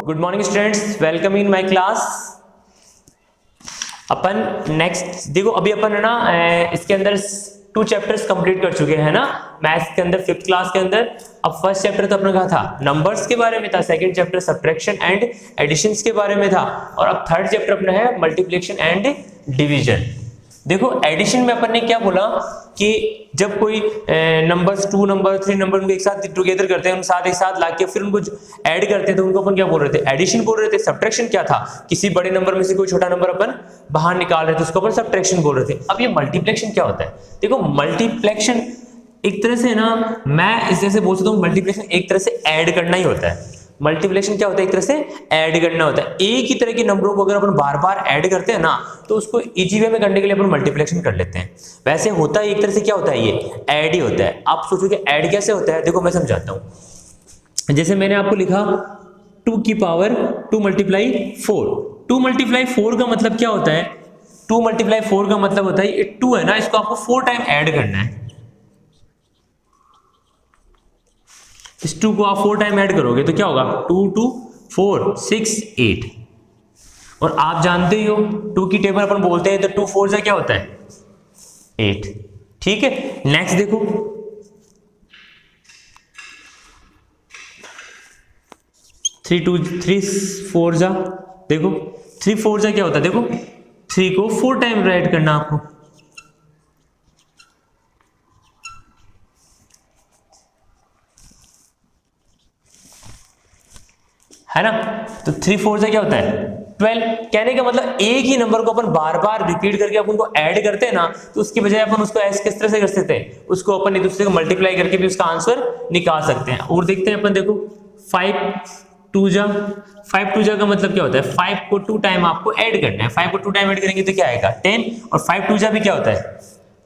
Good morning students, welcome in my class. Upon next देखो, अभी अपन है ना इसके अंदर 2 चैप्टर्स कंप्लीट कर चुके हैं ना मैथ्स के अंदर 5th क्लास के अंदर। अब फर्स्ट चैप्टर तो अपना क्या था, नंबर्स के बारे में था। Second chapter subtraction and additions के बारे में था। और अब थर्ड चैप्टर अपना है मल्टीप्लिकेशन एंड डिवीजन। देखो एडिशन में अपन ने क्या बोला कि जब कोई नंबर्स 2 नंबर 3 नंबर उनको एक साथ टुगेदर करते हैं, उन साथ एक साथ लाके फिर उनको ऐड करते हैं, तो उनको अपन क्या बोल रहे थे, एडिशन बोल रहे थे। सब्ट्रैक्शन क्या था, किसी बड़े नंबर में से कोई छोटा नंबर अपन बाहर निकाल रहे थे, उसको अपन सब्ट्रैक्शन बोल रहे थे। अब ये मल्टीप्लिकेशन क्या होता है, देखो मल्टीप्लिकेशन एक तरह से ना, मैं इस तरह से बोल सकता हूँ, मल्टीप्लिकेशन एक तरह से ऐड करना ही होता है। मल्टीप्लिकेशन क्या होता है, एक तरह से ऐड करना होता है। एक ही तरह के नंबरों को अगर अपन बार बार ऐड करते हैं ना, तो उसको इजी वे में करने के लिए अपन मल्टीप्लिकेशन कर लेते हैं। वैसे होता है एक तरह से क्या होता है, ये ऐड ही होता है। आप सोचो कि ऐड कैसे होता है, देखो मैं समझाता हूं। जैसे मैंने आपको लिखा 2 की पावर 2 मल्टीप्लाई 4। 2 मल्टीप्लाई 4 का मतलब क्या होता है, 2 मल्टीप्लाई 4 का मतलब होता है ये 2 है ना, इसको आपको 4 टाइम ऐड करना है। इस 2 को आप 4 टाइम ऐड करोगे तो क्या होगा, 2 2 4 6 8। और आप जानते ही हो 2 की टेबल अपन बोलते हैं तो 2 4 से क्या होता है 8। ठीक है, नेक्स्ट देखो, थ्री 4 जा, देखो 3 4 जा क्या होता है, देखो 3 को 4 टाइम ऐड करना आपको, है ना। तो 3 4 से क्या होता है 12। कहने का मतलब एक ही नंबर को अपन बार बार रिपीट करके अपन को ऐड करते हैं ना, तो उसकी बजाय अपन उसको ऐसे किस तरह से कर सकते हैं, उसको अपन एक दूसरे को मल्टीप्लाई करके भी उसका आंसर निकाल सकते हैं। और देखते हैं अपन, देखो 5 2 जा, 5 2 जा का मतलब क्या होता है, 5 को 2 टाइम आपको ऐड करना है। 5 को 2 टाइम ऐड करेंगे तो क्या आएगा 10। और 5 2 जा भी क्या होता है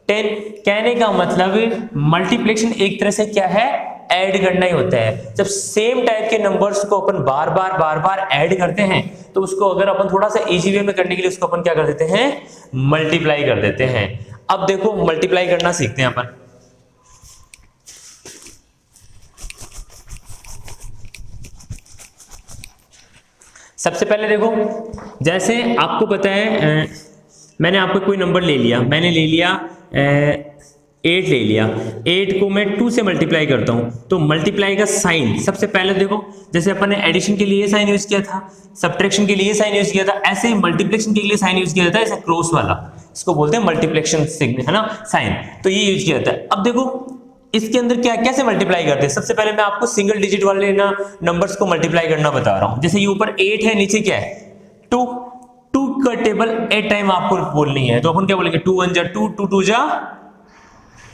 10। कहने का मतलब मल्टीप्लिकेशन एक तरह से क्या है, ऐड करना ही होता है। जब सेम टाइप के नंबर्स को अपन बार बार ऐड करते हैं, तो उसको अगर अपन थोड़ा सा इजी वे में करने के लिए उसको अपन क्या कर देते हैं, मल्टीप्लाई कर देते हैं। अब देखो मल्टीप्लाई करना सीखते हैं अपन। सबसे पहले देखो, जैसे आपको पता है मैंने आपको कोई नंबर ले लिया, मैंने ले लिया 8 ले लिया। 8 को मैं 2 से मल्टीप्लाई करता हूं, तो मल्टीप्लाई का साइन सबसे पहले देखो, जैसे अपन ने एडिशन के लिए साइन यूज किया था, सब्ट्रैक्शन के लिए साइन यूज किया था, ऐसे ही मल्टीप्लिकेशन के लिए साइन यूज किया जाता है, ऐसा क्रॉस वाला, इसको बोलते हैं मल्टीप्लिकेशन सिग्न, है ना, साइन। तो ये यूज किया जाता है। अब देखो इसके अंदर क्या कैसे मल्टीप्लाई करते हैं, सबसे पहले मैं आपको सिंगल डिजिट वाले ना नंबर्स को मल्टीप्लाई करना बता रहा हूं। जैसे ये ऊपर 8 है, नीचे क्या है 2 का टेबल 8 टाइम आपको बोलनी है, तो अपन क्या बोलेंगे 2 1 जा 2 2 2 जा,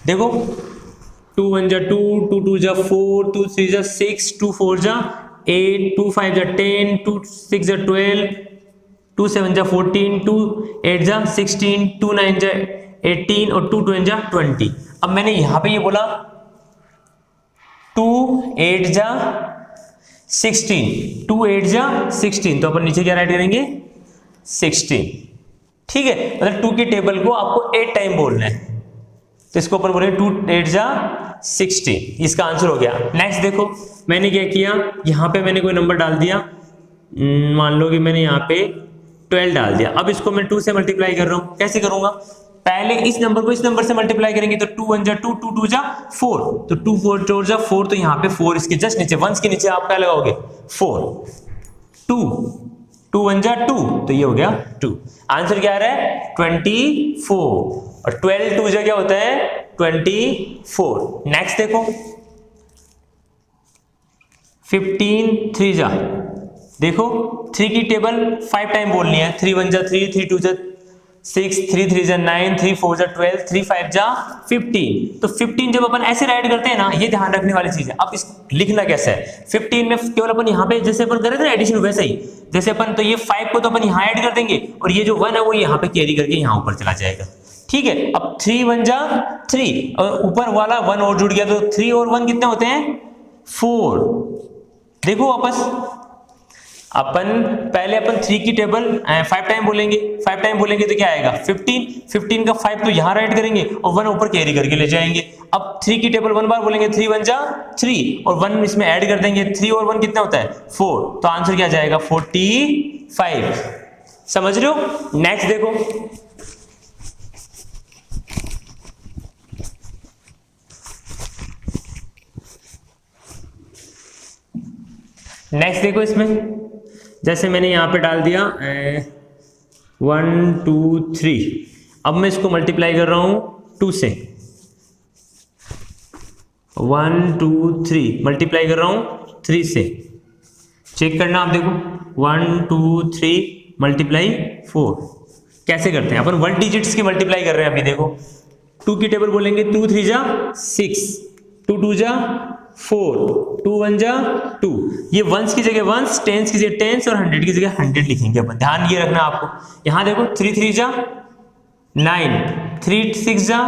देखो 2 1 जा 2 2 2 जा 4 2 3 जा 6 2 4 जा 8 2 5 जा 10 2 6 जा 12 2 7 जा 14 2 8 जा 16 2 9 जा 18 और 2 2 जा 20। अब मैंने यहां पे ये बोला 2 8 जा 16, 2 8 जा 16, तो अपन नीचे क्या राइट करेंगे 16। ठीक है, मतलब 2 की टेबल को आपको 8 टाइम बोलना है, तो इसको अपन बोलेंगे 2 8 जा 16। इसका आंसर हो गया। नेक्स्ट देखो मैंने क्या किया, यहां पे मैंने कोई नंबर डाल दिया, मान लो कि मैंने यहाँ पे 12 डाल दिया। अब इसको मैं 2 से मल्टीप्लाई कर रहा हूं, कैसे करूंगा, पहले इस नंबर को इस नंबर से मल्टीप्लाई करेंगे, तो 2 1 जा 2 2 2 जा 4, तो 2 4 4 जा 4, तो यहाँ पे 4 इसके जस्ट नीचे, वंस के नीचे आप क्या लगाओगे 4, 2 2 1 जा 2, तो ये हो गया 2। आंसर क्या आ रहा है 24, और 12 2 जा क्या होता है 24। नेक्स्ट देखो 15 3 जा, देखो 3 की टेबल 5 टाइम बोलनी है, 3 1 जा 3 3 2 जा 6 3 3 जा 9 3 4 जा 12 3 5 जा 15। तो 15 जब अपन ऐसे राइट करते हैं ना, ये ध्यान रखने वाली चीज है। अब इस लिखना कैसे है, 15 में केवल अपन यहाँ पे जैसे अपन कर रहे थे एडिशन, वैसे ही जैसे अपन, तो ये 5 को तो अपन यहाँ ऐड कर देंगे, और ये जो 1 है वो यहाँ पे कैरी करके यहाँ ऊपर चला जाएगा। ठीक है, अब 3 1 जा 3, और ऊपर वाला 1 और जुड़ गया, तो 3 और 1 कितने होते हैं 4। देखो वापस अपन पहले अपन 3 की टेबल 5 टाइम बोलेंगे, 5 टाइम बोलेंगे तो क्या आएगा 15 का 5 तो यहां राइट करेंगे और 1 ऊपर कैरी करके ले जाएंगे। अब 3 की टेबल 1 बार बोलेंगे, 3 1 जा 3 और 1 इसमें ऐड कर देंगे, 3 और 1 कितना होता है 4, तो आंसर क्या जाएगा 45। समझ रहे हो? नेक्स्ट देखो, नेक्स्ट देखो इसमें जैसे मैंने यहां पे डाल दिया 1 2 3, अब मैं इसको मल्टीप्लाई कर रहा हूं 2 से, 1 2 3 मल्टीप्लाई कर रहा हूं 3 से, चेक करना आप देखो 1 2 3 मल्टीप्लाई 4, कैसे करते हैं अपन 1 डिजिट्स की मल्टीप्लाई कर रहे हैं अभी देखो, 2 की टेबल बोलेंगे 2 3 जा 6, 2 2 जा 4, 2 1 जा 2, ये वंस की जगह वंस, टेंस की जगह टेंस और 100 की जगह 100 लिखेंगे अपन, ध्यान ये रखना आपको। यहां देखो 3 3 जा 9, 3 6 जा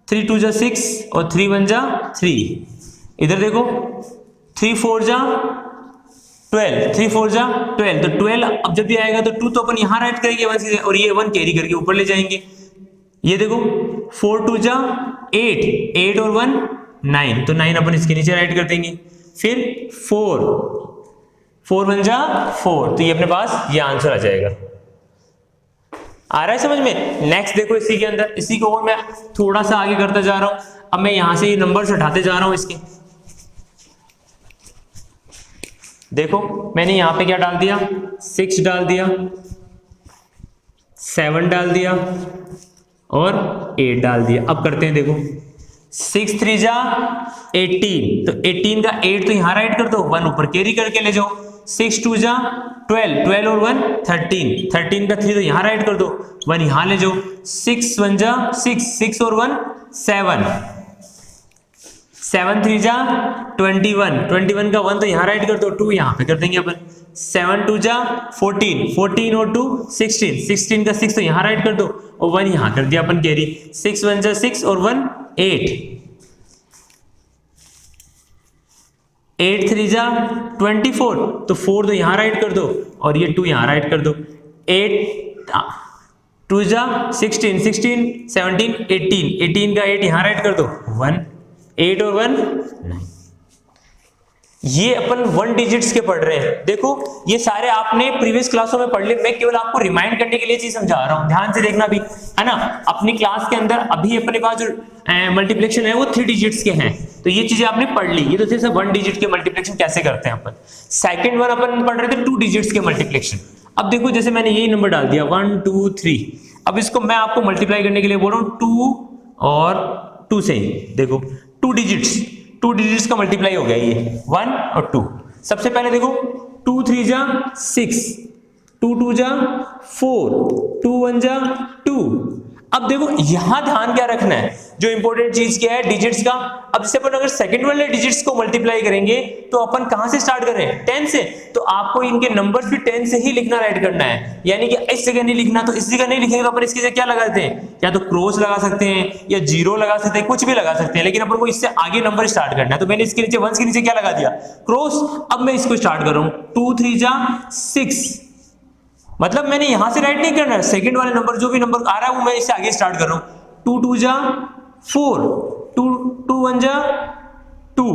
3 2 जा 6 और 3 1 जा 3, इधर देखो 3 4 जा 12, 3 4 जा 12, तो 12 अब जब भी आएगा तो 2 तो अपन यहां राइट करेंगे 1 से और ये 1 कैरी करके ऊपर ले जाएंगे। ये देखो 4 2 जा 8, 8 और 1 9, तो 9 अपन इसके नीचे राइट कर देंगे। फिर 4 4 1 जा 4, तो ये अपने पास ये आंसर आ जाएगा। आ रहा है समझ में? नेक्स्ट देखो इसी के अंदर, इसी को और मैं थोड़ा सा आगे करता जा रहा हूं, अब मैं यहां से ये नंबर्स हटाते जा रहा हूं इसके। देखो मैंने यहां पे क्या डाल दिया 6 डाल दिया, 7 डाल दिया और 8 डाल दिया। अब करते हैं देखो 6 3 जा 18, तो 18 का 8 तो यहां राइट कर दो, 1 ऊपर कैरी करके ले जाओ। 6 2 जा 12, 12 और 1 13, 13 का 3 तो यहां राइट कर दो, 1 यहां ले जाओ। 6 1 जा 6, 6 और 1 7, 7 3 जा 21, 21 का 1 तो यहां राइट कर दो, 2 यहां पे कर देंगे अपन। 7 2 जा 14, 14 और 2 16, 16 का 6 तो यहां राइट कर दो और 1 यहां कर दिया अपन कैरी। 6 1 जा 6 और 1 8, 8 3 जा 24, तो 4 तो यहां राइट कर दो और ये 2 यहां राइट कर दो। 8 2 जा 16, 16 17 18, 18 का 8 यहां राइट कर दो, 1 8 और 1 9। ये अपन 1 डिजिट्स के पढ़ रहे हैं। देखो ये सारे आपने प्रीवियस क्लासों में पढ़ लिए, मैं केवल आपको रिमाइंड करने के लिए चीज समझा रहा हूं, ध्यान से देखना भी, है ना। अपनी क्लास के अंदर अभी अपने पास जो मल्टीप्लिकेशन है वो 3 डिजिट्स के हैं, तो ये चीजें आपने पढ़ ली। ये तो सिर्फ 1 डिजिट के मल्टीप्लिकेशन कैसे करते हैं अपन। सेकंड वन अपन पढ़ रहे थे 2 डिजिट्स के मल्टीप्लिकेशन। अब देखो जैसे मैंने यही नंबर डाल दिया 1 2 3, अब इसको मैं आपको मल्टीप्लाई करने के लिए बोल रहा हूं 2 और 2 से ही। देखो 2 डिजिट्स का मल्टीप्लाई हो गया ये 1 और 2। सबसे पहले देखो 2 3 जा 6, 2 2 जा 4, 2 1 जा 2। अब देखो यहां ध्यान क्या रखना है, जो इंपॉर्टेंट चीज क्या है डिजिट्स का। अब जैसे अपन अगर सेकंड वाले डिजिट्स को मल्टीप्लाई करेंगे तो अपन कहां से स्टार्ट कर रहे हैं 10 से, तो आपको इनके नंबर्स भी 10 से ही लिखना राइट करना है, यानी कि इस जगह नहीं लिखना। तो इस जगह नहीं लिखेंगे तो अपन इसकी जगह क्या लगाते हैं, या तो क्रॉस लगा सकते हैं या जीरो लगा सकते हैं, कुछ भी लगा सकते हैं, लेकिन अपन को इससे आगे नंबर स्टार्ट करना है। तो मैंने इसके नीचे 1 के नीचे क्या लगा दिया क्रॉस। अब मैं इसको स्टार्ट कर रहा हूं 2 3 जा 6, मतलब मैंने यहां से राइट नहीं करना है, सेकंड वाले नंबर जो भी नंबर आ रहा है वो मैं इससे आगे स्टार्ट कर रहा हूं। 2 2 जा 4, 2 1 जा 2।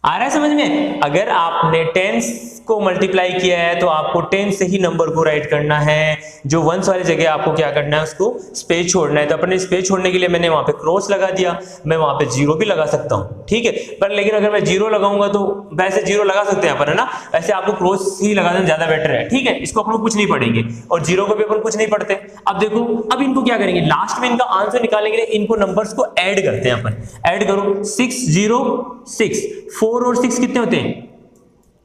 आ रहा है समझ में? अगर आपने 10 को मल्टीप्लाई किया है तो आपको 10 से ही नंबर को राइट करना है, जो वंस वाली जगह आपको क्या करना है उसको स्पेस छोड़ना है। तो अपने स्पेस छोड़ने के लिए मैंने वहां पे क्रॉस लगा दिया, मैं वहां पे जीरो भी लगा सकता हूं, ठीक है। पर लेकिन अगर मैं जीरो लगाऊंगा तो वैसे जीरो लगा सकते हैं अपन, है ना, वैसे आपको क्रॉस ही लगा देना ज्यादा बेटर है, ठीक है। इसको अपन कुछ नहीं पढ़ेंगे और जीरो को भी अपन कुछ नहीं पढ़ते। अब देखो अब इनको क्या करेंगे, लास्ट में इनका आंसर निकालने के लिए इनको नंबर्स को ऐड करते हैं अपन। ऐड करो 6 0 6, 4 और 6 कितने होते हैं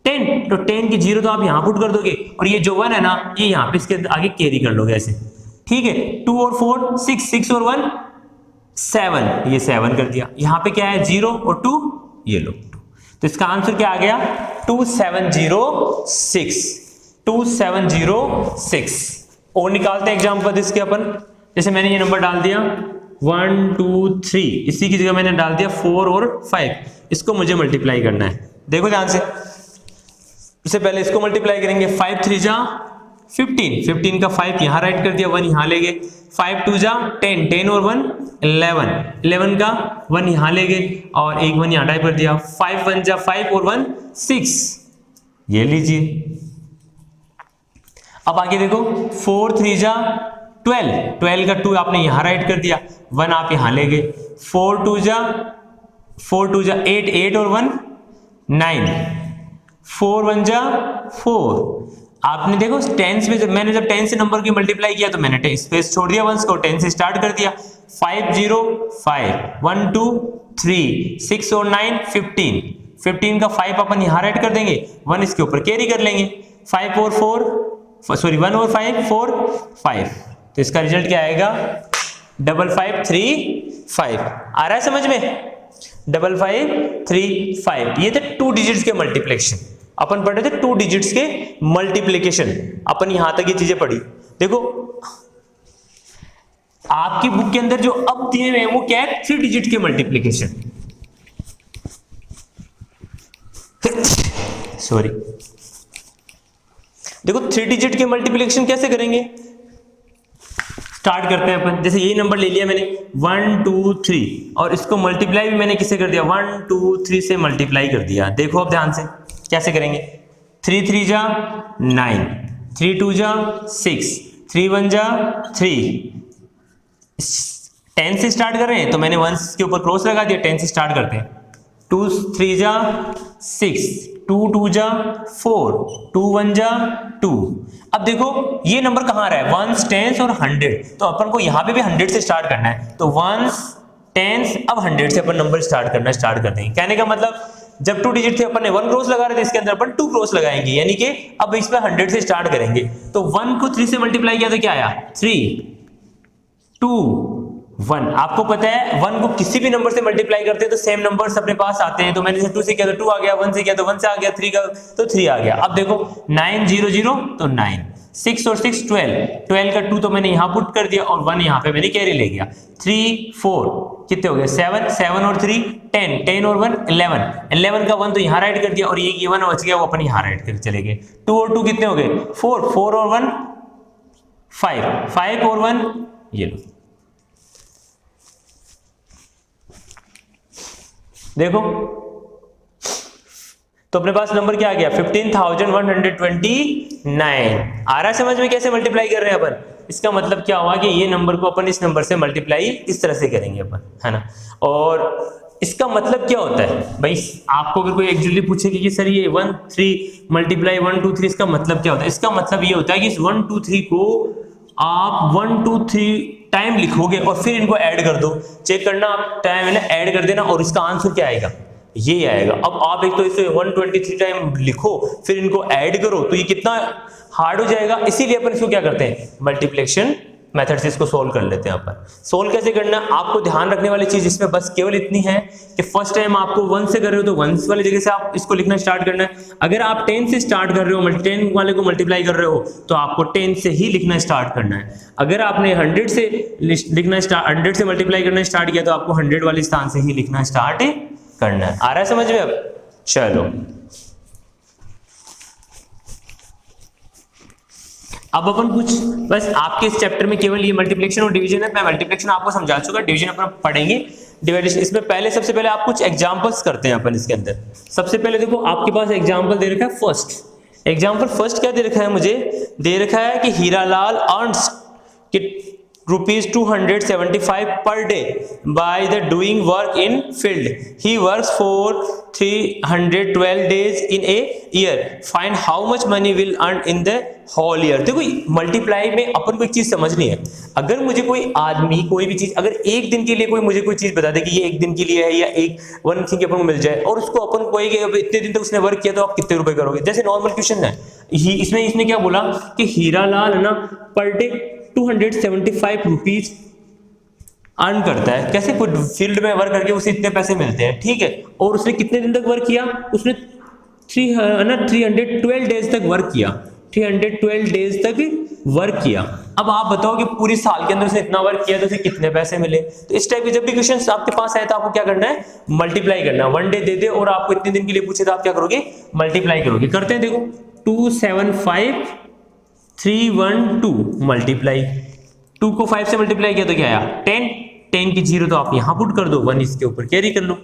10, तो 10 की 0 तो आप यहां पुट कर दोगे और ये जो 1 है ना ये यहां पे इसके आगे कैरी कर लोगे ऐसे, ठीक है। 2 और 4 6, 6 और 1 7, ये 7 कर दिया। यहां पे क्या है 0 और 2, ये लो 2, तो इसका आंसर क्या आ गया 2706, 2706। और निकालते हैं एग्जांपल इसके अपन। जैसे मैंने ये नंबर डाल दिया 1 2 3, इसी की जगह मैंने डाल दिया 4 और 5, इसको मुझे मल्टीप्लाई करना है। देखो ध्यान से, इससे पहले इसको मल्टीप्लाई करेंगे 5 3 जा 15, 15 का 5 यहाँ राइट कर दिया, 1 यहाँ ले गए, 5 2 जा 10, 10 और 1 11, 11 का 1 यहाँ ले गए और एक 1 यहाँ टाइप कर दिया, 5 1 जा 5 और 1 6, ये लीजिए। अब आगे देखो 4 3 जा 12, 12 का 2 आपने यहाँ राइट कर दिया, 1 आप यहाँ ले गए, 4 2 जा 8, 8 और 1 9, 4 1 जा 4। आपने देखो 10 में मैंने जब 10 से नंबर की मल्टीप्लाई किया तो मैंने स्पेस छोड़ दिया, 1 को 10 से स्टार्ट कर दिया, 5 0 5 1 2 3 6 और 9 15, 15 का 5 अपन यहाँ राइट कर देंगे, 1 इसके ऊपर कैरी कर लेंगे, 1 और 5 4 5, तो इसका रिजल्ट क्या आएगा 5 5 3 5। आ रहा है समझ में? 5 5 3 5, ये थे 2 डिजिट्स के मल्टीप्लिकेशन। अपन पढ़ रहे थे 2 डिजिट्स के मल्टीप्लिकेशन, अपन यहां तक ये चीजें पढ़ी। देखो आपकी बुक के अंदर जो अब दिए हुए हैं वो क्या है, 3 डिजिट के मल्टीप्लिकेशन। सॉरी, देखो 3 डिजिट के मल्टीप्लिकेशन कैसे करेंगे, स्टार्ट करते हैं अपन। जैसे यही नंबर ले लिया मैंने 1 2 3 और इसको मल्टीप्लाई भी मैंने किससे कर दिया, 1 2 3 से मल्टीप्लाई कर दिया। देखो अब ध्यान से कैसे करेंगे, 3 3 जा 9, 3 2 जा 6, 3 1 जा 3, 10 से स्टार्ट कर रहे हैं तो मैंने 1 के ऊपर क्रॉस लगा दिया, 10 से स्टार्ट करते हैं, 2 3 जा 6, 2 2 जा 4, 2 1 जा 2। अब देखो ये नंबर कहां आ रहा है, 1s 10s और 100, तो अपन को यहां पे भी 100 से स्टार्ट करना है, तो 1s 10s अब 100 से अपन नंबर स्टार्ट कर देंगे। कहने का मतलब जब 2 डिजिट थे अपन ने 1 क्रॉस लगा रहे थे, इसके अंदर अपन 2 क्रॉस लगाएंगे, यानी कि अब इसमें 100 से स्टार्ट करेंगे। तो 1 को 3 से मल्टीप्लाई किया तो क्या आया 3 2 1। आपको पता है 1 को किसी भी नंबर से मल्टीप्लाई करते हैं तो सेम नंबर्स अपने पास आते हैं, तो मैंने 2 से किया तो 2 आ गया, 1 से किया तो 1 से आ गया, 3 का तो 3 आ गया। अब देखो 9 0 0 तो 9, 6 और 6 12, 12 का 2 तो मैंने यहां पुट कर दिया और 1 यहां पे मैंने कैरी ले गया, 3 4 कितने हो गए 7, 7 और 3 10, 10 और 1 11, 11 का 1 तो यहां राइट कर दिया और ये 1 बच गया वो अपन यहां राइट करके चले गए, 2 और 2 कितने हो गए 4, 4 और 1 5, 5 और 1 ये लो। देखो तो अपने पास नंबर क्या आ गया 15,129। आ रहा है समझ में कैसे मल्टीप्लाई कर रहे हैं अपन? इसका मतलब क्या हुआ कि ये नंबर को अपन इस नंबर से मल्टीप्लाई इस तरह से करेंगे अपन, है ना। और इसका मतलब क्या होता है भाई, आपको अगर कोई एक्चुअली पूछेगी कि सर ये 1 3 मल्टीप्लाई 1 2 3 इसका मतलब क्या होता है, इसका मतलब ये होता है कि इस 1 2 3 को आप 1 2 3 टाइम लिखोगे और फिर इनको ऐड कर दो, चेक करना आप टाइम है ना, ऐड कर देना और इसका आंसर क्या आएगा ये आएगा। अब आप एक तो इसे 123 टाइम लिखो फिर इनको ऐड करो तो ये कितना हार्ड हो जाएगा, इसीलिए अपन इसको क्या करते हैं मल्टीप्लिकेशन मेथड से इसको सोल्व कर लेते हैं। अपन सोल्व कैसे करना है, आपको ध्यान रखने वाली चीज इसमें बस केवल इतनी है कि फर्स्ट टाइम आपको 1 से कर रहे हो तो 1 वाली जगह से आप इसको लिखना स्टार्ट करना है। अगर आप 10 से स्टार्ट कर रहे हो, 10 वाले को मल्टीप्लाई कर रहे हो तो आपको 10 से ही लिखना स्टार्ट करना है। अगर आपने 100 से लिखना 100 से मल्टीप्लाई करना स्टार्ट किया तो आपको 100 वाले स्थान से ही लिखना स्टार्ट करना है। आ रहा है समझ में? अब चलो अब अपन कुछ बस आपके इस चैप्टर में केवल ये मल्टीप्लिकेशन और डिवीजन है, मैं मल्टीप्लिकेशन आपको समझा चुका, डिवीजन अपन पढ़ेंगे, डिवाइडेशन इसमें पहले सबसे पहले आप कुछ एग्जांपल्स करते हैं अपन इसके अंदर। सबसे पहले देखो आपके पास एग्जांपल दे रखा है फर्स्ट। एग्जांपल फर्स्ट क्या दे रखा है, मुझे दे रखा है कि Hiralal earns ₹275 per day by the doing work in field. He works for 312 days in a year. Find how much money will earn in the whole year. देखो मल्टीप्लाई में अपन को एक चीज समझनी है, अगर मुझे कोई आदमी कोई भी चीज अगर एक दिन के लिए कोई मुझे कोई चीज बता दे कि ये एक दिन के लिए है या एक वन थिंग अपन को मिल जाए और उसको अपन को इतने दिन तक उसने वर्क किया तो आप कितने रुपए करोगे। जैसे नॉर्मल क्वेश्चन है, इसमें इसने क्या बोला कि हीरालाल है ना पर डे 275 रुपीज अर्न करता है। कैसे? कोई फील्ड में वर्क करके उसे इतने पैसे मिलते हैं, ठीक है। और उसने कितने दिन तक वर्क किया, उसने 312 डेज तक वर्क किया, 312 डेज तक वर्क किया। अब आप बताओ कि पूरी साल के अंदर उसने इतना वर्क किया तो उसे कितने पैसे मिले। तो इस टाइप के जब भी क्वेश्चंस आपके पास आए तो आपको क्या करना है मल्टीप्लाई करना है। 1 डे दे दे और आपको इतने दिन के लिए पूछे तो आप क्या करोगे मल्टीप्लाई करोगे। करते हैं, देखो 275 312 मल्टीप्लाई 2 को 5 से मल्टीप्लाई किया तो क्या आया 10, 10 की 0 तो आप यहां पुट कर दो, 1 इसके ऊपर कैरी कर लो।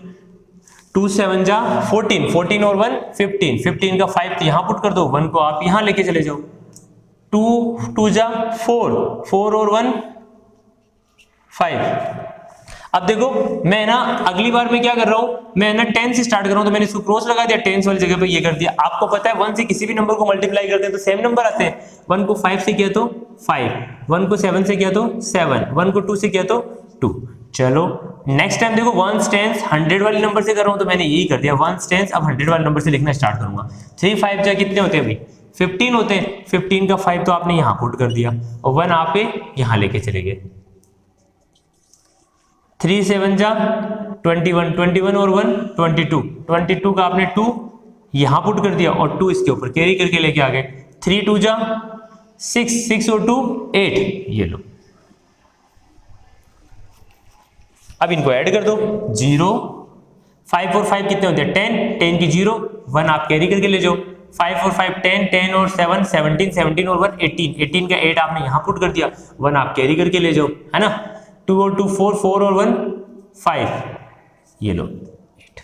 2 7 जा 14, 14 और 1 15, 15 का 5 तो यहां पुट कर दो, 1 को आप यहां लेके चले जाओ। 2 2 जा 4, 4 और 1 5। अब देखो मैं ना अगली बार मैं क्या कर रहा हूं, मैं ना 10 से स्टार्ट कर रहा हूं तो मैंने इसको क्रॉस लगा दिया, 10 वाली जगह पे ये कर दिया। आपको पता है 1 से किसी भी नंबर को मल्टीप्लाई करते हैं तो सेम नंबर आते हैं। 1 को 5 से किया तो 5, 1 को 7 से किया तो 7, 1 को 2 से किया तो 2। चलो नेक्स्ट टाइम देखो 1 टेंस 100 वाले नंबर से कर रहा हूं तो मैंने यही कर दिया, 1 टेंस अब 100 वाले नंबर से लिखना स्टार्ट करूंगा। 3 5 जा कितने होते हैं भाई 15 होते हैं, 15 का 5 तो आपने यहां पुट कर दिया और 1 आप यहां लेके चले गए। 3 7 जा 21, 21 और 1 22, 22 का आपने 2 यहां पुट कर दिया और 2 इसके ऊपर कैरी करके लेके आ गए। 3 2 जा 6, 6 और 2 8, ये लो। अब इनको ऐड कर दो 0, 5 और 5 कितने होते हैं 10, 10 की 0, 1 आप कैरी करके ले जाओ। 5 और 5 10, 10 और 7 17, 17 और 1 18, 18 का 8 आपने यहां पुट कर दिया, 1 आप कैरी करके ले जाओ, है ना। 2 और 2 4, 4 और 1 5, ये लो 8।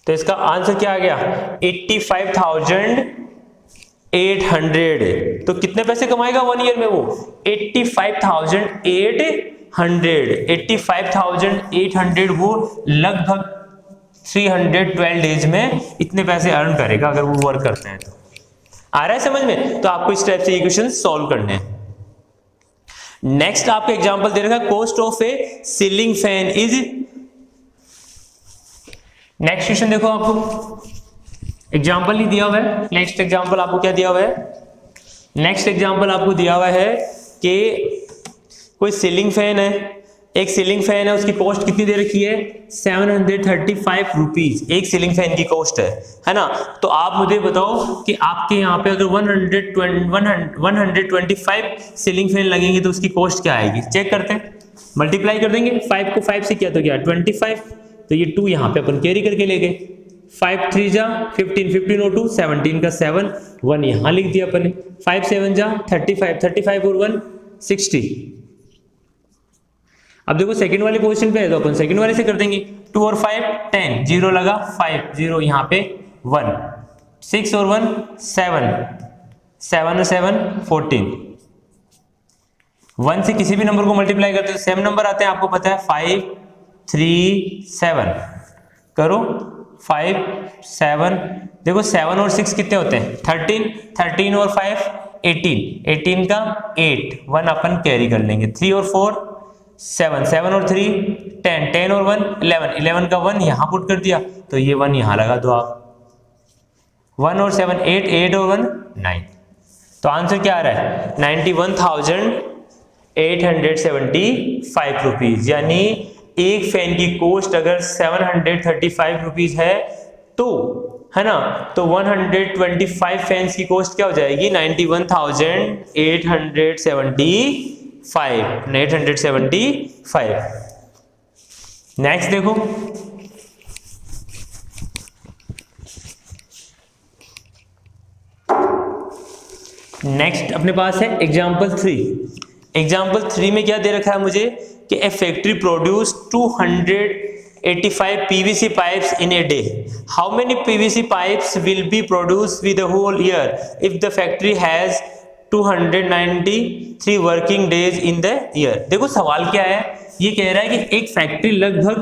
तो इसका आंसर क्या आ गया 85,800। तो कितने पैसे कमाएगा 1 ईयर में वो 85,800 वो लगभग 312 डेज में इतने पैसे अर्न करेगा अगर वो वर्क करते हैं तो। आ रहा है समझ में। तो आपको इस टाइप से इक्वेशन सॉल्व करने हैं। नेक्स्ट आपको एग्जांपल दे रखा है cost of A ceiling fan is. Next question देखो आपको एग्जांपल ही दिया हुआ है। नेक्स्ट एग्जांपल आपको क्या दिया हुआ है, नेक्स्ट एग्जांपल आपको दिया हुआ है कि कोई सीलिंग फैन है, एक सीलिंग फैन है, उसकी कॉस्ट कितनी दे रखी है 735 रुपीज एक सीलिंग फैन की कॉस्ट है ना। तो आप मुझे बताओ कि आपके यहाँ पे अगर 125 सीलिंग फैन लगेंगे तो उसकी कॉस्ट क्या आएगी। चेक करते हैं, मल्टीप्लाई कर देंगे। 5 को 5 से किया तो क्या 25, तो ये 2 यहाँ पे अपन कैरी करके ले गए। 5 3 जा 15, 15 और 2 17 का 7, 1 यहाँ लिख दिया अपन ने। 5 7 जा 35, 35 और 1 60। अब देखो सेकंड वाली पोजीशन पे है तो अपन सेकंड वाले से कर देंगे। 2 और 5 10, 0 लगा 5 0 यहाँ पे 1, 6 और 1 7, 7 और 7 14। 1 से किसी भी नंबर को मल्टीप्लाई करते हैं सेम नंबर आते हैं, आपको पता है 5 3 7 करो 5 7। देखो 7 और 6 कितने होते हैं 13, 13 और 5 18, 18 का 8, 1 अपन कैरी कर लेंगे। 3 और 4 7, 7 और 3 10, 10 और 1 11, 11 का 1 यहां पुट कर दिया तो ये 1 यहां लगा दो आप। 1 और 7 8, 8 और 1 9। तो आंसर क्या आ रहा है 91,875 रुपीज। यानी एक फैन की कॉस्ट अगर 735 रुपीज है तो, है ना, तो 125 फैंस की कॉस्ट क्या हो जाएगी 91,875। नेक्स्ट देखो नेक्स्ट अपने पास है एग्जाम्पल 3। एग्जाम्पल 3 में क्या दे रखा है मुझे कि ए factory produce 285 PVC pipes in a day. How many PVC pipes will be produced with the whole year if the factory has 293 working days in the year? देखो सवाल क्या है, ये कह रहा है कि एक फैक्ट्री लगभग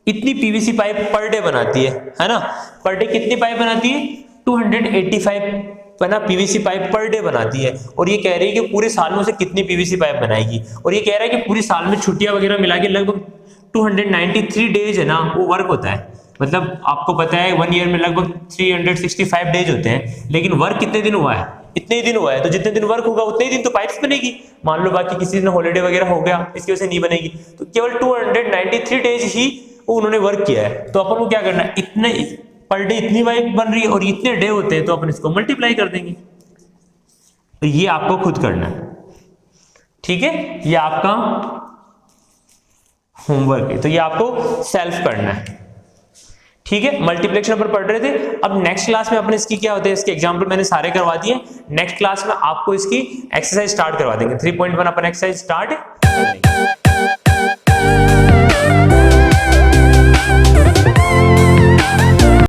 इतनी PVC पाइप पर डे बनाती है ना। पर डे कितनी पाइप बनाती है 285 बना PVC पाइप पर डे बनाती है। और ये कह रही है कि पूरे साल में उसे कितनी PVC पाइप बनाएगी। और ये कह रहा है कि पूरे साल में छुट्टियां वगैरह मिला के लगभग 293 डेज है ना वो वर्क होता है। मतलब आपको पता है 1 ईयर में लगभग 365 डेज होते हैं, लेकिन वर्क कितने दिन हुआ है इतने ही दिन हुआ है। तो जितने दिन वर्क होगा उतने ही दिन तो पाइप्स बनेगी। मान लो बाकी किसी दिन हॉलीडे वगैरह हो गया इसकी वजह से नहीं बनेगी, तो केवल 293 डेज ही उन्होंने वर्क किया है। तो अपन को क्या करना है, इतने पर डे इतनी पाइप बन रही है और इतने डे होते हैं तो अपन इसको मल्टीप्लाई कर देंगे। तो ये आपको खुद करना है, ठीक है, ये आपका होमवर्क है, तो ये आपको सेल्फ करना है, ठीक है, मल्टीप्लिकेशन अपन पढ़ रहे थे। अब नेक्स्ट क्लास में अपन इसकी क्या होते हैं, इसके एग्जांपल मैंने सारे करवा दिए। नेक्स्ट क्लास में आपको इसकी एक्सरसाइज स्टार्ट करवा देंगे। 3.1 अपन एक्सरसाइज स्टार्ट